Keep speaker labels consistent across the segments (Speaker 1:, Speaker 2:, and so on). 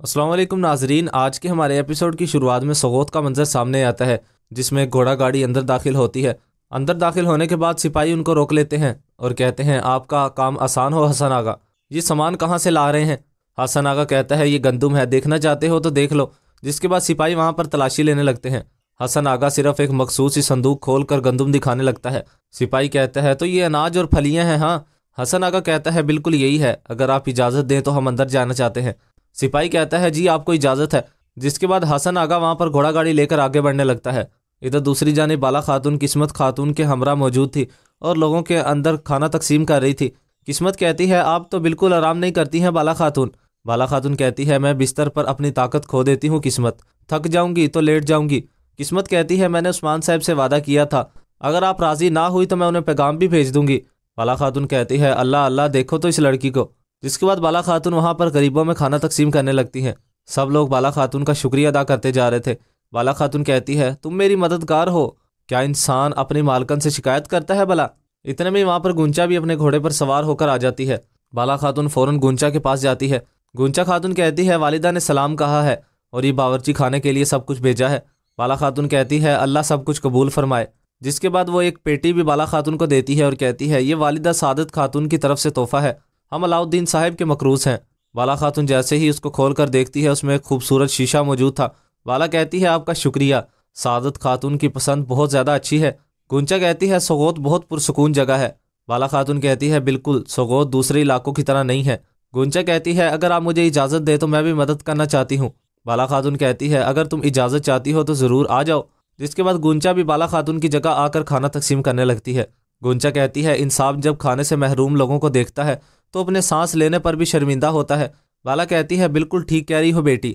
Speaker 1: السلام علیکم ناظرین، آج کے ہمارے ایپیسوڈ کی شروعات میں سغوت کا منظر سامنے آتا ہے جس میں گھوڑا گاڑی اندر داخل ہوتی ہے۔ اندر داخل ہونے کے بعد سپاہی ان کو روک لیتے ہیں اور کہتے ہیں آپ کا کام آسان ہو حسن آغا، یہ سامان کہاں سے لا رہے ہیں؟ حسن آغا کہتا ہے یہ گندم ہے، دیکھنا چاہتے ہو تو دیکھ لو، جس کے بعد سپاہی وہاں پر تلاشی لینے لگتے ہیں۔ حسن آغا صرف ایک مخصوص ہی صندوق کھول کر گندم دکھانے لگتا ہے۔ سپاہی کہتا ہے تو یہ اناج اور پھلیاں ہیں؟ ہاں۔ حسن آغا کہتا ہے بالکل یہی ہے، اگر آپ اجازت دیں تو ہم اندر جانا چاہتے ہیں۔ سپاہی کہتا ہے جی آپ کو اجازت ہے، جس کے بعد حسن آغا وہاں پر گھوڑا گاڑی لے کر آگے بڑھنے لگتا ہے۔ ادھر دوسری جانب بالا خاتون قسمت خاتون کے ہمراہ موجود تھی اور لوگوں کے اندر کھانا تقسیم کر رہی تھی۔ قسمت کہتی ہے آپ تو بالکل آرام نہیں کرتی ہیں بالا خاتون۔ بالا خاتون کہتی ہے میں بستر پر اپنی طاقت کھو دیتی ہوں قسمت، تھک جاؤں گی تو لیٹ جاؤں گی۔ قسمت کہتی ہے میں نے عثمان صاحب سے وعدہ کیا تھا، اگر آپ راضی نہ ہوئی تو میں انہیں پیغام بھی بھیج دوں گی۔ بالا خاتون کہتی ہے اللہ اللہ دیکھو تو اس لڑکی کو۔ جس کے بعد بالا خاتون وہاں پر غریبوں میں کھانا تقسیم کرنے لگتی ہیں۔ سب لوگ بالا خاتون کا شکریہ ادا کرتے جا رہے تھے۔ بالا خاتون کہتی ہے تم میری مددگار ہو، کیا انسان اپنی مالکن سے شکایت کرتا ہے بلا؟ اتنے میں وہاں پر گونچا بھی اپنے گھوڑے پر سوار ہو کر آ جاتی ہے۔ بالا خاتون فوراً گونچا کے پاس جاتی ہے۔ گونچا خاتون کہتی ہے والدہ نے سلام کہا ہے اور یہ باورچی خانے کے لیے سب کچھ بھیجا ہے۔ بالا خاتون کہتی ہے اللہ سب کچھ قبول فرمائے۔ جس کے بعد وہ ایک پیٹی بھی بالا خاتون کو دیتی ہے اور کہتی ہے یہ والدہ سعادت خاتون کی طرف سے تحفہ ہے، ہم علاؤالدین صاحب کے مقروض ہیں۔ بالا خاتون جیسے ہی اس کو کھول کر دیکھتی ہے اس میں ایک خوبصورت شیشہ موجود تھا۔ بالا کہتی ہے آپ کا شکریہ، سعادت خاتون کی پسند بہت زیادہ اچھی ہے۔ گونچا کہتی ہے سغوت بہت پرسکون جگہ ہے۔ بالا خاتون کہتی ہے بالکل، سغوت دوسرے علاقوں کی طرح نہیں ہے۔ گونچا کہتی ہے اگر آپ مجھے اجازت دے تو میں بھی مدد کرنا چاہتی ہوں۔ بالا خاتون کہتی ہے اگر تم اجازت چاہتی ہو تو ضرور آ جاؤ۔ جس کے بعد گونچا بھی بالا خاتون کی جگہ آ کر کھانا تقسیم کرنے لگتی ہے۔ گونچا کہتی ہے انسان جب کھانے سے محروم لوگوں کو دیکھتا ہے تو اپنے سانس لینے پر بھی شرمندہ ہوتا ہے۔ بالا کہتی ہے بالکل ٹھیک کہہ رہی ہو بیٹی،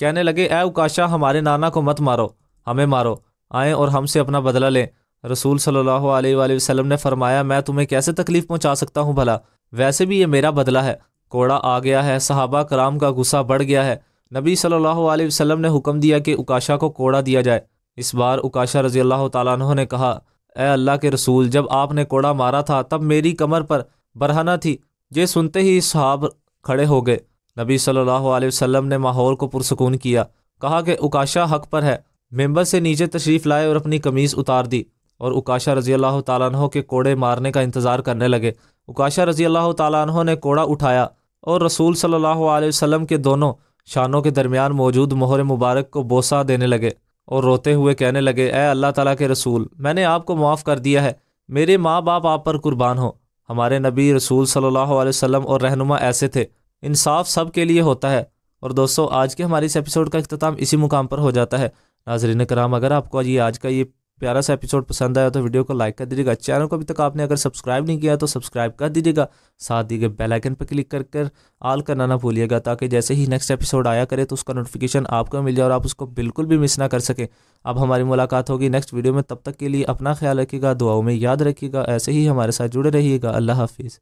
Speaker 1: کہنے لگے اے اکاشا ہمارے نانا کو مت مارو، ہمیں مارو، آئیں اور ہم سے اپنا بدلہ لیں۔ رسول صلی اللہ علیہ وآلہ وسلم نے فرمایا میں تمہیں کیسے تکلیف پہنچا سکتا ہوں بھلا، ویسے بھی یہ میرا بدلہ ہے۔ کوڑا آ گیا ہے، صحابہ کرام کا غصہ بڑھ گیا ہے۔ نبی صلی اللہ علیہ وسلم نے حکم دیا کہ اکاشا کو کوڑا دیا جائے۔ اس بار اکاشا رضی اللہ تعالیٰ عنہ نے کہا اے اللہ کے رسول، جب آپ نے کوڑا مارا تھا تب میری کمر پر برہنہ تھی۔ یہ سنتے ہی صحاب کھڑے ہو گئے۔ نبی صلی اللہ علیہ وسلم نے ماحول کو پرسکون کیا، کہا کہ اکاشا حق پر ہے، ممبر سے نیچے تشریف لائے اور اپنی قمیض اتار دی، اور اکاشا رضی اللہ تعالیٰ عنہ کے کوڑے مارنے کا انتظار کرنے لگے۔ اکاشا رضی اللہ تعالیٰ عنہ نے کوڑا اٹھایا اور رسول صلی اللہ علیہ وسلم کے دونوں شانوں کے درمیان موجود مہر مبارک کو بوسہ دینے لگے اور روتے ہوئے کہنے لگے اے اللہ تعالیٰ کے رسول، میں نے آپ کو معاف کر دیا ہے، میرے ماں باپ آپ پر قربان ہو۔ ہمارے نبی رسول صلی اللہ علیہ وسلم اور رہنما ایسے تھے، انصاف سب کے لیے ہوتا ہے۔ اور دوستو آج کے ہماری اس ایپیسوڈ کا اختتام اسی مقام پر ہو جاتا ہے۔ ناظرین کرام، اگر آپ کو آج کا یہ پیارا سا ایپیسوڈ پسند آیا تو ویڈیو کو لائک کر دیجیے گا، چینل کو ابھی تک آپ نے اگر سبسکرائب نہیں کیا تو سبسکرائب کر دیجیے گا، ساتھ دیگر بیل آئکن پر کلک کر کر آل کرنا نہ بھولیے گا، تاکہ جیسے ہی نیکسٹ ایپیسوڈ آیا کرے تو اس کا نوٹیفیکیشن آپ کو مل جائے اور آپ اس کو بالکل بھی مس نہ کر سکیں۔ اب ہماری ملاقات ہوگی نیکسٹ ویڈیو میں، تب تک کے لیے اپنا خیال رکھیے گا، دعاؤں میں یاد رکھیے گا، ایسے ہی ہمارے ساتھ جڑے رہیے گا۔ اللہ حافظ۔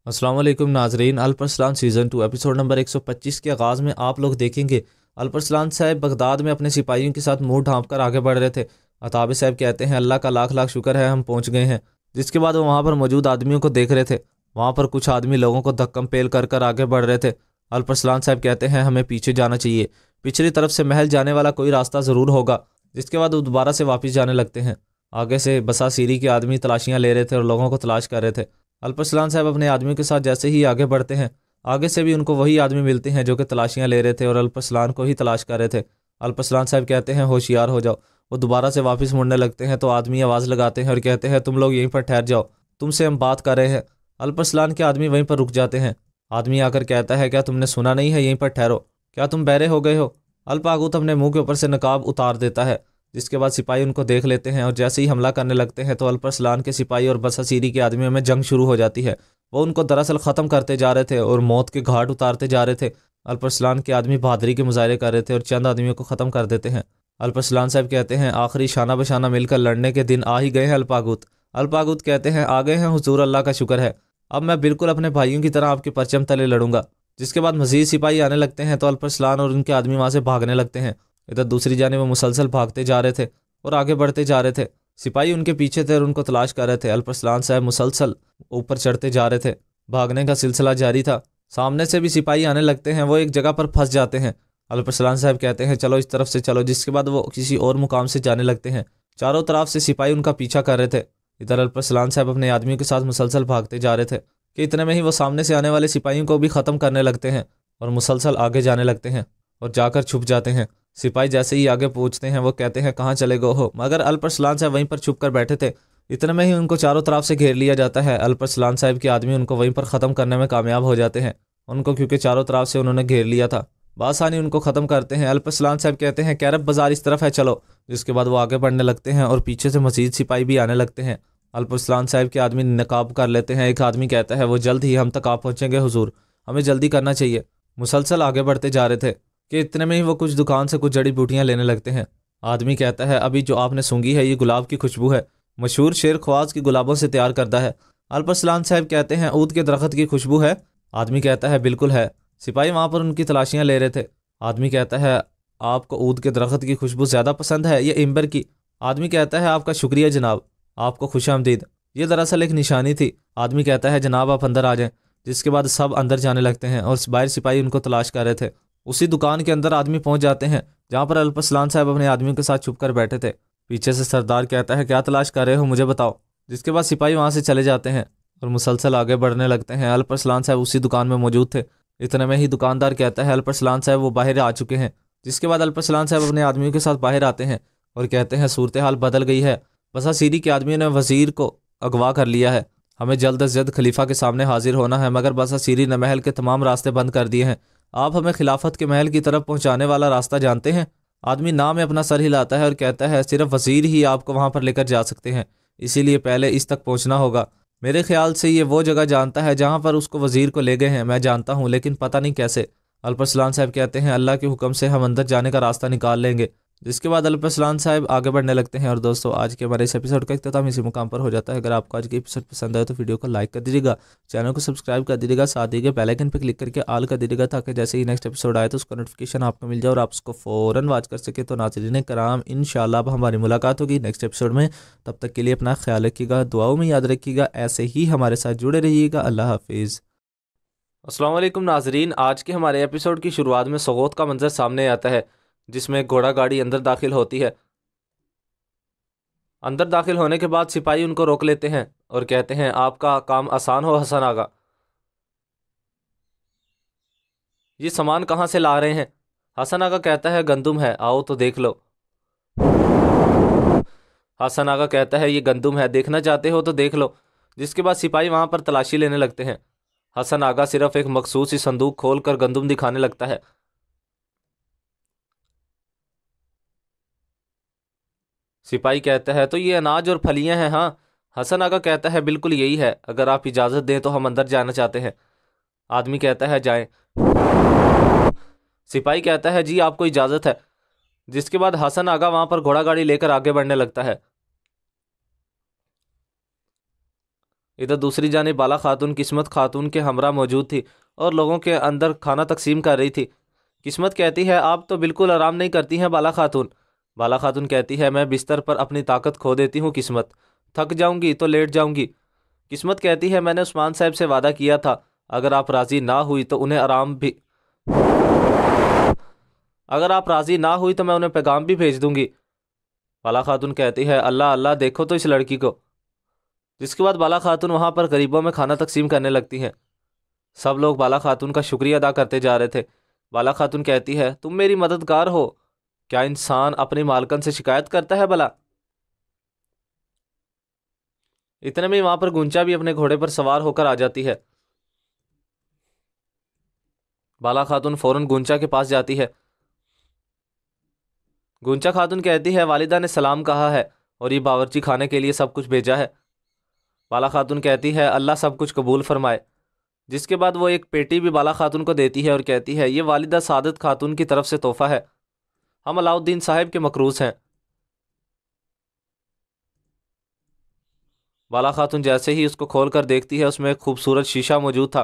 Speaker 1: السلام علیکم ناظرین، الپرسلان سیزن 2 ایپیسوڈ نمبر 125 کے آغاز میں آپ لوگ دیکھیں گے الپرسلان صاحب بغداد میں اپنے سپاہیوں کے ساتھ منہ ڈھانپ کر آگے بڑھ رہے تھے۔ عطابِ صاحب کہتے ہیں اللہ کا لاکھ لاکھ شکر ہے ہم پہنچ گئے ہیں، جس کے بعد وہ وہاں پر موجود آدمیوں کو دیکھ رہے تھے۔ وہاں پر کچھ آدمی لوگوں کو دھکم پیل کر کر آگے بڑھ رہے تھے۔ الپرسلان صاحب کہتے ہیں ہمیں پیچھے جانا چاہیے، پچھلی طرف سے محل جانے والا کوئی راستہ ضرور ہوگا، جس کے بعد وہ دوبارہ سے واپس جانے لگتے ہیں۔ آگے سے بسا سیری کے آدمی تلاشیاں لے رہے تھے اور لوگوں کو تلاش کر رہے تھے۔ الپرسلان صاحب اپنے آدمیوں کے ساتھ جیسے ہی آگے بڑھتے ہیں، آگے سے بھی ان کو وہی آدمی ملتے ہیں جو کہ تلاشیاں لے رہے تھے اور الپرسلان کو ہی تلاش کر رہے تھے۔ الپرسلان صاحب کہتے ہیں ہوشیار ہو جاؤ۔ وہ دوبارہ سے واپس مڑنے لگتے ہیں تو آدمی آواز لگاتے ہیں اور کہتے ہیں تم لوگ یہیں پر ٹھہر جاؤ، تم سے ہم بات کر رہے ہیں۔ الپرسلان کے آدمی وہیں پر رک جاتے ہیں۔ آدمی آ کر کہتا ہے کیا تم نے سنا نہیں ہے، یہیں پر ٹھہرو، کیا تم بہرے ہو گئے ہو؟ الپاگوت اپنے منہ کے اوپر سے نقاب اتار دیتا ہے، جس کے بعد سپاہی ان کو دیکھ لیتے ہیں اور جیسے ہی حملہ کرنے لگتے ہیں تو الپرسلان کے سپاہی اور بسا سیری کے آدمیوں میں جنگ شروع ہو جاتی ہے۔ وہ ان کو دراصل ختم کرتے جا رہے تھے اور موت کے گھاٹ اتارتے جا رہے تھے۔ الپرسلان کے آدمی بہادری کے مظاہرے کر رہے تھے اور چند آدمیوں کو ختم کر دیتے ہیں۔ الپرسلان صاحب کہتے ہیں آخری شانہ بشانہ مل کر لڑنے کے دن آ ہی گئے ہیں الپاگوت۔ الپاگوت کہتے ہیں آ گئے ہیں حضور، اللہ کا شکر ہے، اب میں بالکل اپنے بھائیوں کی طرح آپ کے پرچم تلے لڑوں گا۔ جس کے بعد مزید سپاہی آنے لگتے ہیں تو الپرسلان اور ان کے آدمی وہاں سے بھاگنے لگتے ہیں۔ ادھر دوسری جانب وہ مسلسل بھاگتے جا رہے تھے اور آگے بڑھتے جا رہے تھے۔ سپاہی ان کے پیچھے تھے اور ان کو تلاش کر رہے تھے۔ الپرسلان صاحب مسلسل اوپر چڑھتے جا رہے تھے، بھاگنے کا سلسلہ جاری تھا۔ سامنے سے بھی سپاہی آنے لگتے ہیں، وہ ایک جگہ پر پھنس جاتے ہیں۔ الپرسلان صاحب کہتے ہیں چلو اس طرف سے چلو، جس کے بعد وہ کسی اور مقام سے جانے لگتے ہیں۔ چاروں طرف سے سپاہی ان کا پیچھا کر رہے تھے۔ ادھر الپرسلان صاحب اپنے آدمیوں کے ساتھ مسلسل بھاگتے جا رہے تھے کہ اتنے میں ہی وہ سامنے سے آنے والے سپاہیوں کو بھی ختم کرنے لگتے ہیں اور مسلسل آگے جانے لگتے ہیں اور جا کر چھپ جاتے ہیں۔ سپاہی جیسے ہی آگے پہنچتے ہیں وہ کہتے ہیں کہاں چلے گئے ہو، مگر الپرسلان صاحب وہیں پر چھپ کر بیٹھے تھے۔ اتنے میں ہی ان کو چاروں طرف سے گھیر لیا جاتا ہے۔ الپرسلان صاحب کے آدمی ان کو وہیں پر ختم کرنے میں کامیاب ہو جاتے ہیں، ان کو کیونکہ چاروں طرف سے انہوں نے گھیر لیا تھا، بآسانی ان کو ختم کرتے ہیں۔ الپرسلان صاحب کہتے ہیں کیرب بازار اس طرف ہے چلو، جس کے بعد وہ آگے بڑھنے لگتے ہیں اور پیچھے سے مزید سپاہی بھی آنے لگتے ہیں۔ الپرسلان صاحب کے آدمی نقاب کر لیتے ہیں۔ ایک آدمی کہتا ہے وہ جلد ہی ہم تک آ پہنچیں گے حضور، ہمیں جلدی کرنا چاہیے۔ مسلسل آگے بڑھتے جا رہے تھے کہ اتنے میں ہی وہ کچھ دکان سے کچھ جڑی بوٹیاں لینے لگتے ہیں۔ آدمی کہتا ہے ابھی جو آپ نے سونگھی ہے یہ گلاب کی خوشبو ہے، مشہور شیر خواص کی گلابوں سے تیار کردہ ہے۔ الپرسلان صاحب کہتے ہیں عود کے درخت کی خوشبو ہے؟ آدمی کہتا ہے بالکل ہے۔ سپاہی وہاں پر ان کی تلاشیاں لے رہے تھے۔ آدمی کہتا ہے آپ کو عود کے درخت کی خوشبو زیادہ پسند ہے یا امبر کی؟ آدمی کہتا ہے آپ کا شکریہ جناب، آپ کو خوش آمدید، یہ دراصل ایک نشانی تھی۔ آدمی کہتا ہے جناب آپ اندر آ جائیں، جس کے بعد سب اندر جانے لگتے ہیں اور باہر سپاہی ان کو تلاش کر رہے تھے۔ اسی دکان کے اندر آدمی پہنچ جاتے ہیں جہاں پر الپرسلان صاحب اپنے آدمیوں کے ساتھ چھپ کر بیٹھے تھے۔ پیچھے سے سردار کہتا ہے کیا تلاش کر رہے ہو مجھے بتاؤ، جس کے بعد سپاہی وہاں سے چلے جاتے ہیں اور مسلسل آگے بڑھنے لگتے ہیں۔ الپرسلان صاحب اسی دکان میں موجود تھے۔ اتنے میں ہی دکاندار کہتا ہے الپرسلان صاحب وہ باہر آ چکے ہیں، جس کے بعد الپرسلان صاحب اپنے آدمیوں کے ساتھ باہر آتے ہیں اور کہتے ہیں صورتحال بدل گئی ہے، بسا سیری کے آدمیوں نے وزیر کو اغوا کر لیا ہے، ہمیں جلد از جلد خلیفہ کے سامنے حاضر ہونا ہے، مگر بسا سیری نے محل کے تمام راستے بند کر دیے ہیں۔ آپ ہمیں خلافت کے محل کی طرف پہنچانے والا راستہ جانتے ہیں؟ آدمی نام میں اپنا سر ہلاتا ہے اور کہتا ہے صرف وزیر ہی آپ کو وہاں پر لے کر جا سکتے ہیں، اسی لیے پہلے اس تک پہنچنا ہوگا۔ میرے خیال سے یہ وہ جگہ جانتا ہے جہاں پر اس کو وزیر کو لے گئے ہیں، میں جانتا ہوں لیکن پتہ نہیں کیسے۔ الپرسلان صاحب کہتے ہیں اللہ کے حکم سے ہم اندر جانے کا راستہ نکال لیں گے، جس کے بعد الپرسلان صاحب آگے بڑھنے لگتے ہیں۔ اور دوستو آج کے ہمارے اس ایپیسوڈ کا اختتام اسی مقام پر ہو جاتا ہے۔ اگر آپ کو آج کے ایپیسوڈ پسند آئے تو ویڈیو کو لائک کر دیجیے گا، چینل کو سبسکرائب کر دیجیے گا، ساتھ ہی بیل آئکن پہ کلک کر کے آل کر دیجیے گا، تاکہ جیسے ہی نیکسٹ ایپیسوڈ آئے تو اس کا نوٹیفیکیشن آپ کو مل جائے اور آپ اس کو فوراً واچ کر سکے۔ تو ناظرین کرام انشاءاللہ اب ہماری ملاقات ہوگی نیکسٹ ایپیسوڈ میں، تب تک کے لیے اپنا خیال رکھیے گا، دعاؤں میں یاد رکھیے گا، ایسے ہی ہمارے ساتھ جڑے رہیے گا۔ اللہ حافظ۔ السلام علیکم ناظرین، آج کے ہمارے ایپیسوڈ کی شروعات میں سوغوت کا منظر سامنے آتا ہے، جس میں گھوڑا گاڑی اندر داخل ہوتی ہے۔ اندر داخل ہونے کے بعد سپاہی ان کو روک لیتے ہیں اور کہتے ہیں آپ کا کام آسان ہو حسن آغا، یہ سامان کہاں سے لا رہے ہیں؟ حسن آغا کہتا ہے گندم ہے، آؤ تو دیکھ لو۔ حسن آغا کہتا ہے یہ گندم ہے، دیکھنا چاہتے ہو تو دیکھ لو، جس کے بعد سپاہی وہاں پر تلاشی لینے لگتے ہیں۔ حسن آغا صرف ایک مخصوص ہی صندوق کھول کر گندم دکھانے لگتا ہے۔ سپاہی کہتا ہے تو یہ اناج اور پھلیاں ہیں؟ ہاں۔ حسن آغا کہتا ہے بالکل یہی ہے، اگر آپ اجازت دیں تو ہم اندر جانا چاہتے ہیں۔ آدمی کہتا ہے جائیں۔ سپاہی کہتا ہے جی آپ کو اجازت ہے، جس کے بعد حسن آغا وہاں پر گھوڑا گاڑی لے کر آگے بڑھنے لگتا ہے۔ ادھر دوسری جانب بالا خاتون قسمت خاتون کے ہمراہ موجود تھی اور لوگوں کے اندر کھانا تقسیم کر رہی تھی۔ قسمت کہتی ہے آپ تو بالکل آرام نہیں کرتی ہیں بالا خاتون۔ بالا خاتون کہتی ہے میں بستر پر اپنی طاقت کھو دیتی ہوں قسمت، تھک جاؤں گی تو لیٹ جاؤں گی۔ قسمت کہتی ہے میں نے عثمان صاحب سے وعدہ کیا تھا، اگر آپ راضی نہ ہوئی تو انہیں پیغام بھی بھیج دوں گی۔ بالا خاتون کہتی ہے اللہ اللہ دیکھو تو اس لڑکی کو، جس کے بعد بالا خاتون وہاں پر غریبوں میں کھانا تقسیم کرنے لگتی ہیں۔ سب لوگ بالا خاتون کا شکریہ ادا کرتے جا رہے تھے۔ بالا خاتون کہتی ہے تم میری مددگار ہو، کیا انسان اپنی مالکن سے شکایت کرتا ہے بلا؟ اتنے میں وہاں پر گونچا بھی اپنے گھوڑے پر سوار ہو کر آ جاتی ہے۔ بالا خاتون فوراً گونچا کے پاس جاتی ہے۔ گونچا خاتون کہتی ہے والدہ نے سلام کہا ہے اور یہ باورچی خانے کے لیے سب کچھ بھیجا ہے۔ بالا خاتون کہتی ہے اللہ سب کچھ قبول فرمائے، جس کے بعد وہ ایک پیٹی بھی بالا خاتون کو دیتی ہے اور کہتی ہے یہ والدہ سعادت خاتون کی طرف سے تحفہ ہے، ہم علاؤالدین صاحب کے مقروض ہیں۔ بالا خاتون جیسے ہی اس کو کھول کر دیکھتی ہے اس میں ایک خوبصورت شیشہ موجود تھا۔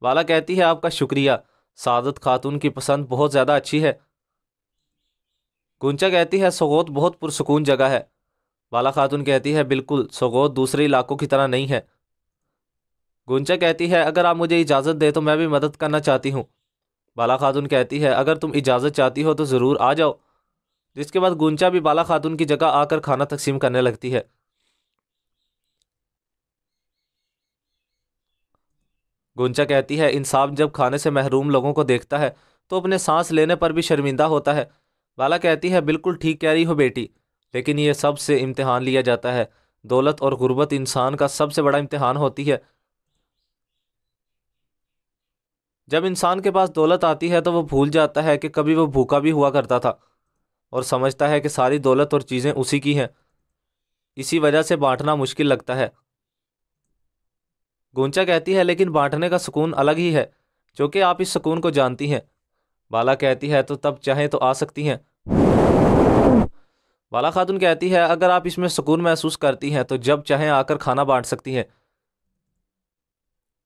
Speaker 1: بالا کہتی ہے آپ کا شکریہ، سعادت خاتون کی پسند بہت زیادہ اچھی ہے۔ گونچا کہتی ہے سوغوت بہت پرسکون جگہ ہے۔ بالا خاتون کہتی ہے بالکل، سوغوت دوسرے علاقوں کی طرح نہیں ہے۔ گونچا کہتی ہے اگر آپ مجھے اجازت دے تو میں بھی مدد کرنا چاہتی ہوں۔ بالا خاتون کہتی ہے اگر تم اجازت چاہتی ہو تو ضرور آ جاؤ، جس کے بعد گونچا بھی بالا خاتون کی جگہ آ کر کھانا تقسیم کرنے لگتی ہے۔ گونچا کہتی ہے انصاف جب کھانے سے محروم لوگوں کو دیکھتا ہے تو اپنے سانس لینے پر بھی شرمندہ ہوتا ہے۔ بالا کہتی ہے بالکل ٹھیک کہہ رہی ہو بیٹی، لیکن یہ سب سے امتحان لیا جاتا ہے، دولت اور غربت انسان کا سب سے بڑا امتحان ہوتی ہے۔ جب انسان کے پاس دولت آتی ہے تو وہ بھول جاتا ہے کہ کبھی وہ بھوکا بھی ہوا کرتا تھا اور سمجھتا ہے کہ ساری دولت اور چیزیں اسی کی ہیں، اسی وجہ سے بانٹنا مشکل لگتا ہے۔ گونچا کہتی ہے لیکن بانٹنے کا سکون الگ ہی ہے، چونکہ آپ اس سکون کو جانتی ہیں۔ بالا کہتی ہے تو تب چاہیں تو آ سکتی ہیں۔ بالا خاتون کہتی ہے اگر آپ اس میں سکون محسوس کرتی ہیں تو جب چاہیں آ کر کھانا بانٹ سکتی ہیں۔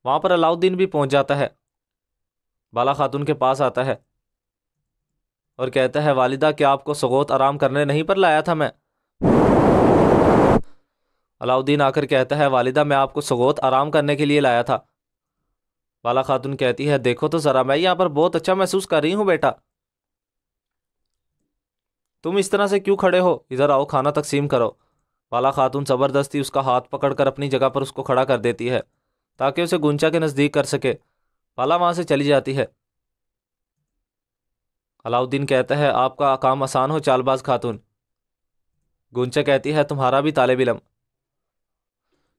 Speaker 1: وہاں پر علاؤالدین بھی پہنچ جاتا ہے، بالا خاتون کے پاس آتا ہے اور کہتا ہے والدہ کیا آپ کو سوغوت آرام کرنے نہیں پر لایا تھا میں؟ علاؤالدین آ کر کہتا ہے والدہ میں آپ کو سوغوت آرام کرنے کے لیے لایا تھا۔ بالا خاتون کہتی ہے دیکھو تو ذرا میں یہاں پر بہت اچھا محسوس کر رہی ہوں بیٹا، تم اس طرح سے کیوں کھڑے ہو، ادھر آؤ کھانا تقسیم کرو۔ بالا خاتون زبردستی اس کا ہاتھ پکڑ کر اپنی جگہ پر اس کو کھڑا کر دیتی ہے تاکہ اسے گونچا کے نزدیک کر سکے۔ بالا وہاں سے چلی جاتی ہے۔ علاؤالدین کہتا ہے آپ کا کام آسان ہو چال باز خاتون۔ گونچا کہتی ہے تمہارا بھی طالب علم،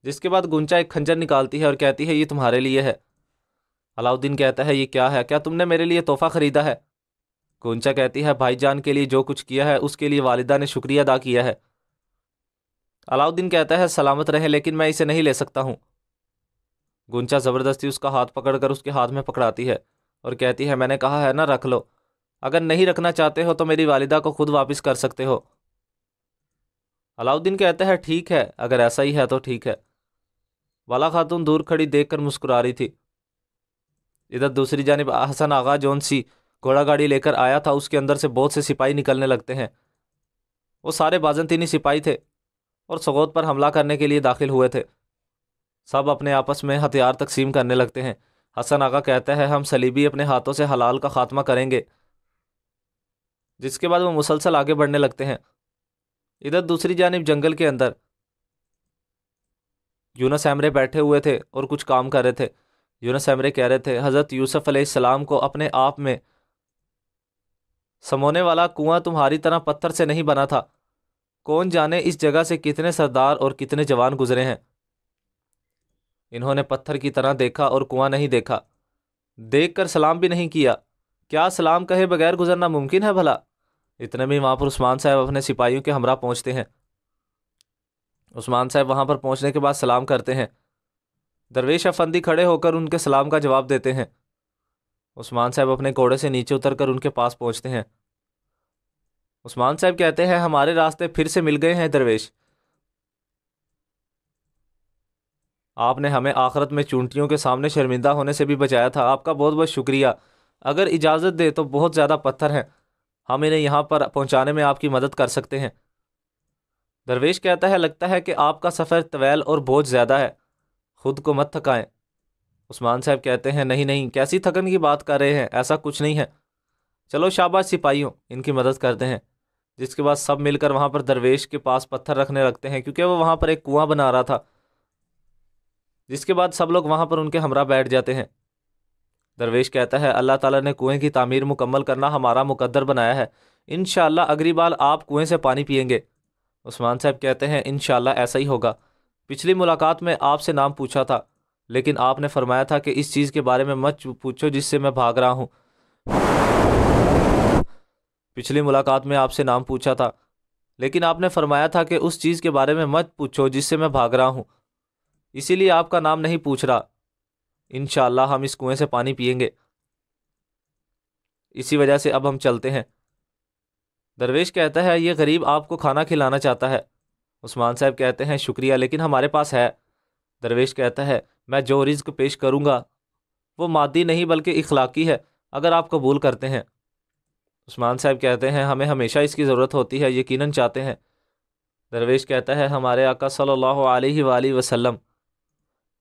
Speaker 1: جس کے بعد گونچا ایک خنجر نکالتی ہے اور کہتی ہے یہ تمہارے لیے ہے۔ علاؤالدین کہتا ہے یہ کیا ہے، کیا تم نے میرے لیے تحفہ خریدا ہے؟ گونچا کہتی ہے بھائی جان کے لیے جو کچھ کیا ہے اس کے لیے والدہ نے شکریہ ادا کیا ہے۔ علاؤالدین کہتا ہے سلامت رہے لیکن میں اسے نہیں لے سکتا ہوں۔ گونچا زبردستی اس کا ہاتھ پکڑ کر اس کے ہاتھ میں پکڑاتی ہے اور کہتی ہے میں نے کہا ہے نا رکھ لو، اگر نہیں رکھنا چاہتے ہو تو میری والدہ کو خود واپس کر سکتے ہو۔ علاؤدین کہتا ہے ٹھیک ہے، اگر ایسا ہی ہے تو ٹھیک ہے۔ والا خاتون دور کھڑی دیکھ کر مسکرا رہی تھی۔ ادھر دوسری جانب حسن آغا جون سی گھوڑا گاڑی لے کر آیا تھا، اس کے اندر سے بہت سے سپاہی نکلنے لگتے ہیں۔ وہ سارے بازنطینی سپاہی تھے اور سغوت پر حملہ کرنے کے لیے داخل ہوئے تھے۔ سب اپنے آپس میں ہتھیار تقسیم کرنے لگتے ہیں۔ حسن آغا کہتا ہے ہم صلیبی اپنے ہاتھوں سے حلال کا خاتمہ کریں گے، جس کے بعد وہ مسلسل آگے بڑھنے لگتے ہیں۔ ادھر دوسری جانب جنگل کے اندر یونس ایمرے بیٹھے ہوئے تھے اور کچھ کام کر رہے تھے۔ یونس ایمرے کہہ رہے تھے حضرت یوسف علیہ السلام کو اپنے آپ میں سمونے والا کنواں تمہاری طرح پتھر سے نہیں بنا تھا، کون جانے اس جگہ سے کتنے سردار اور کتنے جوان گزرے ہیں۔ انہوں نے پتھر کی طرح دیکھا اور کنواں نہیں دیکھا، دیکھ کر سلام بھی نہیں کیا، کیا سلام کہے بغیر گزرنا ممکن ہے بھلا؟ اتنے میں وہاں پر عثمان صاحب اپنے سپاہیوں کے ہمراہ پہنچتے ہیں۔ عثمان صاحب وہاں پر پہنچنے کے بعد سلام کرتے ہیں۔ درویش افندی کھڑے ہو کر ان کے سلام کا جواب دیتے ہیں۔ عثمان صاحب اپنے گھوڑے سے نیچے اتر کر ان کے پاس پہنچتے ہیں۔ عثمان صاحب کہتے ہیں ہمارے راستے پھر سے مل گئے ہیں درویش، آپ نے ہمیں آخرت میں چونٹیوں کے سامنے شرمندہ ہونے سے بھی بچایا تھا، آپ کا بہت بہت شکریہ۔ اگر اجازت دے تو بہت زیادہ پتھر ہیں، ہم انہیں یہاں پر پہنچانے میں آپ کی مدد کر سکتے ہیں۔ درویش کہتا ہے لگتا ہے کہ آپ کا سفر طویل اور بوجھ زیادہ ہے، خود کو مت تھکائیں۔ عثمان صاحب کہتے ہیں نہیں نہیں، کیسی تھکن کی بات کر رہے ہیں، ایسا کچھ نہیں ہے، چلو شاباش سپاہیوں، ان کی مدد کرتے ہیں۔ جس کے بعد سب مل کر وہاں پر درویش کے پاس پتھر رکھنے لگتے ہیں، کیونکہ وہ وہاں پر ایک کنواں بنا رہا تھا۔ جس کے بعد سب لوگ وہاں پر ان کے ہمراہ بیٹھ جاتے ہیں۔ درویش کہتا ہے اللہ تعالیٰ نے کنویں کی تعمیر مکمل کرنا ہمارا مقدر بنایا ہے، انشاءاللہ اگلی بار آپ کنویں سے پانی پئیں گے۔ عثمان صاحب کہتے ہیں انشاءاللہ ایسا ہی ہوگا، پچھلی ملاقات میں آپ سے نام پوچھا تھا، لیکن آپ نے فرمایا تھا کہ اس چیز کے بارے میں مت پوچھو جس سے میں بھاگ رہا ہوں۔ پچھلی ملاقات میں آپ سے نام پوچھا تھا، لیکن آپ نے فرمایا تھا کہ اس چیز کے بارے میں مت پوچھو جس سے میں بھاگ رہا ہوں، اسی لیے آپ کا نام نہیں پوچھ رہا۔ انشاءاللہ ہم اس کنویں سے پانی پئیں گے، اسی وجہ سے اب ہم چلتے ہیں۔ درویش کہتا ہے یہ غریب آپ کو کھانا کھلانا چاہتا ہے۔ عثمان صاحب کہتے ہیں شکریہ، لیکن ہمارے پاس ہے۔ درویش کہتا ہے میں جو رزق پیش کروں گا وہ مادی نہیں بلکہ اخلاقی ہے، اگر آپ قبول کرتے ہیں۔ عثمان صاحب کہتے ہیں ہمیں ہمیشہ اس کی ضرورت ہوتی ہے، یقیناً چاہتے ہیں۔ درویش کہتا ہے ہمارے آقا صلی اللہ علیہ وآلہ وسلم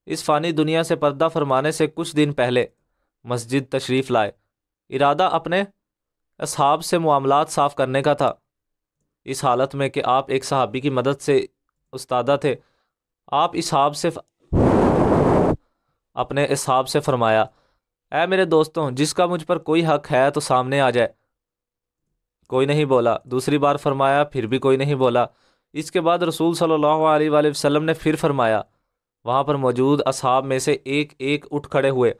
Speaker 1: اس فانی دنیا سے پردہ فرمانے سے کچھ دن پہلے مسجد تشریف لائے، ارادہ اپنے اصحاب سے معاملات صاف کرنے کا تھا، اس حالت میں کہ آپ ایک صحابی کی مدد سے استادہ تھے۔ آپ اپنے اصحاب سے فرمایا اے میرے دوستوں، جس کا مجھ پر کوئی حق ہے تو سامنے آ جائے۔ کوئی نہیں بولا، دوسری بار فرمایا، پھر بھی کوئی نہیں بولا۔ اس کے بعد رسول صلی اللہ علیہ وآلہ وسلم نے پھر فرمایا، وہاں پر موجود اصحاب میں سے ایک ایک اٹھ کھڑے ہوئے،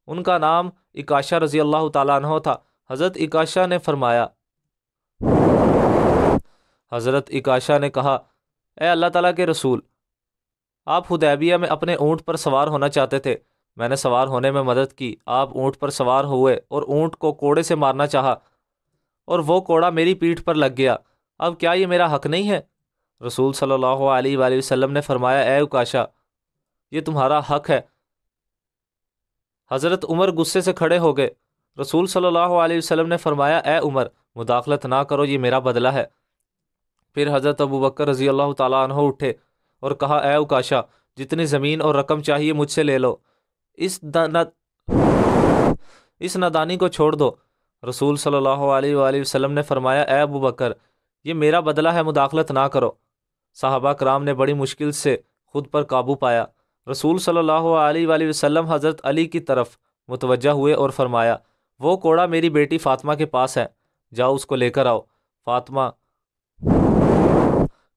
Speaker 1: ان کا نام عکاشہ رضی اللہ تعالیٰ عنہ تھا۔ حضرت عکاشہ نے فرمایا، حضرت عکاشہ نے کہا اے اللہ تعالیٰ کے رسول، آپ حدیبیہ میں اپنے اونٹ پر سوار ہونا چاہتے تھے، میں نے سوار ہونے میں مدد کی، آپ اونٹ پر سوار ہوئے اور اونٹ کو کوڑے سے مارنا چاہا اور وہ کوڑا میری پیٹھ پر لگ گیا، اب کیا یہ میرا حق نہیں ہے؟ رسول صلی اللہ علیہ وآلہ وسلم نے فرمایا اے عکاشہ، یہ تمہارا حق ہے۔ حضرت عمر غصے سے کھڑے ہو گئے۔ رسول صلی اللہ علیہ وسلم نے فرمایا اے عمر، مداخلت نہ کرو، یہ میرا بدلہ ہے۔ پھر حضرت ابو بکر رضی اللہ تعالیٰ عنہ اٹھے اور کہا اے عکاشہ، جتنی زمین اور رقم چاہیے مجھ سے لے لو، اس نادانی کو چھوڑ دو۔ رسول صلی اللہ علیہ وآلہ وسلم نے فرمایا اے ابو بکر، یہ میرا بدلہ ہے، مداخلت نہ کرو۔ صحابہ کرام نے بڑی مشکل سے خود پر قابو پایا۔ رسول صلی اللہ علیہ وآلہ وسلم حضرت علی کی طرف متوجہ ہوئے اور فرمایا وہ کوڑا میری بیٹی فاطمہ کے پاس ہے، جاؤ اس کو لے کر آؤ۔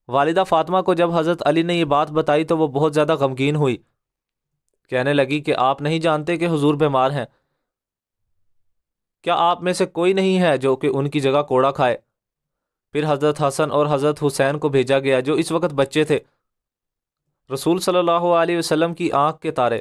Speaker 1: والدہ فاطمہ کو جب حضرت علی نے یہ بات بتائی تو وہ بہت زیادہ غمگین ہوئی، کہنے لگی کہ آپ نہیں جانتے کہ حضور بیمار ہیں، کیا آپ میں سے کوئی نہیں ہے جو کہ ان کی جگہ کوڑا کھائے؟ پھر حضرت حسن اور حضرت حسین کو بھیجا گیا جو اس وقت بچے تھے۔ رسول صلی اللہ علیہ وسلم کی آنکھ کے تارے